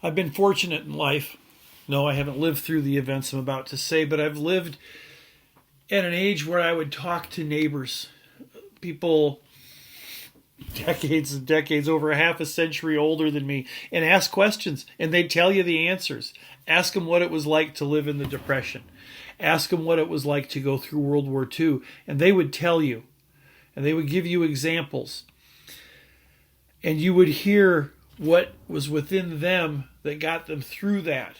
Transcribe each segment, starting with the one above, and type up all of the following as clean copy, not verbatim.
I've been fortunate in life. No, I haven't lived through the events I'm about to say, but I've lived at an age where I would talk to neighbors, people decades and decades, over half a century older than me, and ask questions, and they'd tell you the answers. Ask them what it was like to live in the Depression. Ask them what it was like to go through World War II, and they would tell you, and they would give you examples, and you would hear what was within them that got them through that,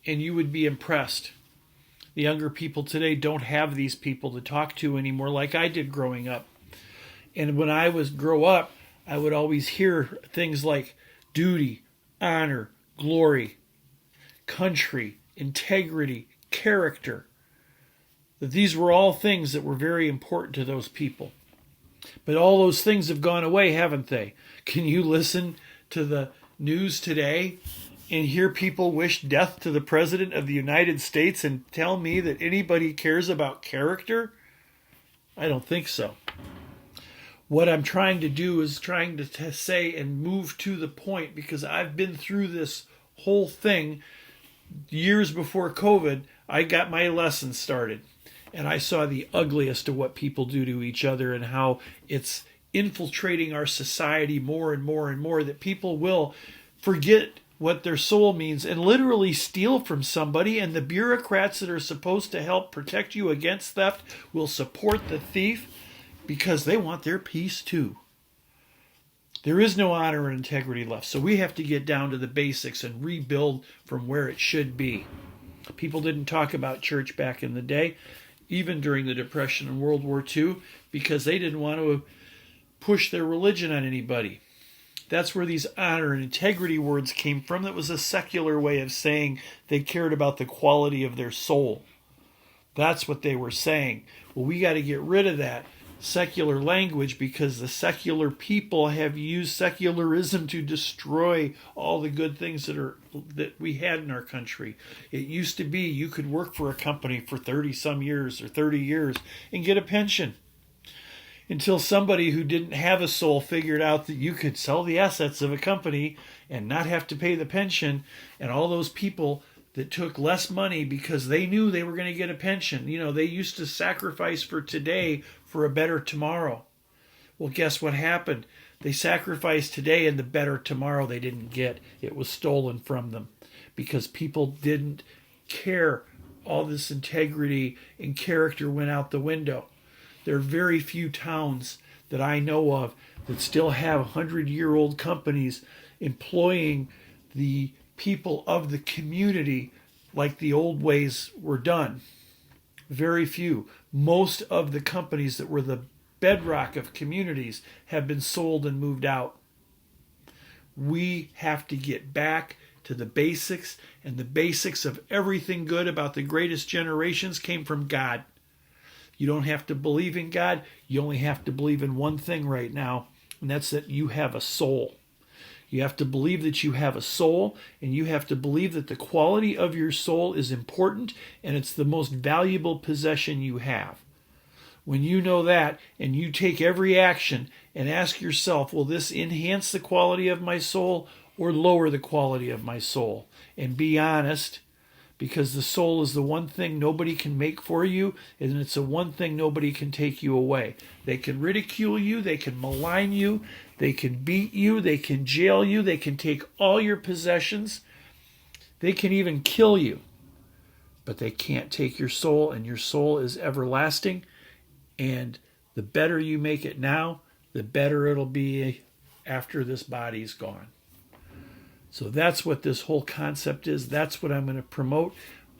and you would be impressed. The younger people today don't have these people to talk to anymore like I did growing up. And when I was grow up, I would always hear things like duty, honor, glory, country, integrity, character. That these were all things that were very important to those people. But all those things have gone away, haven't they? Can you listen to the news today and hear people wish death to the President of the United States and tell me that anybody cares about character? I don't think so. What I'm trying to do is trying to say and move to the point, because I've been through this whole thing years before COVID. I got my lessons started, and I saw the ugliest of what people do to each other and how it's infiltrating our society more and more and more, that people will forget what their soul means and literally steal from somebody, and the bureaucrats that are supposed to help protect you against theft will support the thief because they want their piece too. There is no honor and integrity left, so we have to get down to the basics and rebuild from where it should be. People didn't talk about church back in the day, even during the Depression and World War II, because they didn't want to push their religion on anybody. That's where these honor and integrity words came from. That was a secular way of saying they cared about the quality of their soul. That's what they were saying. Well, we got to get rid of that secular language, because the secular people have used secularism to destroy all the good things that we had in our country. It used to be you could work for a company for 30 some years or 30 years and get a pension, until somebody who didn't have a soul figured out that you could sell the assets of a company and not have to pay the pension. And all those people that took less money because they knew they were going to get a pension, they used to sacrifice for today for a better tomorrow. Well, guess what happened? They sacrificed today, and the better tomorrow they didn't get. It was stolen from them because people didn't care. All this integrity and character went out the window. There are very few towns that I know of that still have 100-year-old companies employing the people of the community like the old ways were done. Very few. Most of the companies that were the bedrock of communities have been sold and moved out. We have to get back to the basics, and the basics of everything good about the greatest generations came from God. You don't have to believe in God. You only have to believe in one thing right now, and that's that you have a soul. You have to believe that you have a soul, and you have to believe that the quality of your soul is important, and it's the most valuable possession you have. When you know that, and you take every action and ask yourself, will this enhance the quality of my soul or lower the quality of my soul? And be honest, because the soul is the one thing nobody can make for you, and it's the one thing nobody can take you away. They can ridicule you, they can malign you, they can beat you, they can jail you, they can take all your possessions, they can even kill you. But they can't take your soul, and your soul is everlasting, and the better you make it now, the better it'll be after this body's gone. So that's what this whole concept is. That's what I'm going to promote.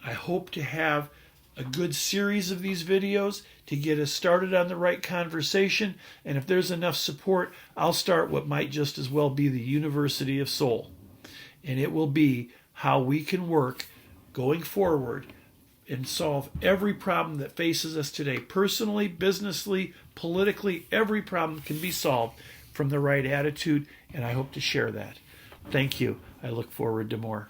I hope to have a good series of these videos to get us started on the right conversation. And if there's enough support, I'll start what might just as well be the University of Soul. And it will be how we can work going forward and solve every problem that faces us today. Personally, businessly, politically, every problem can be solved from the right attitude. And I hope to share that. Thank you. I look forward to more.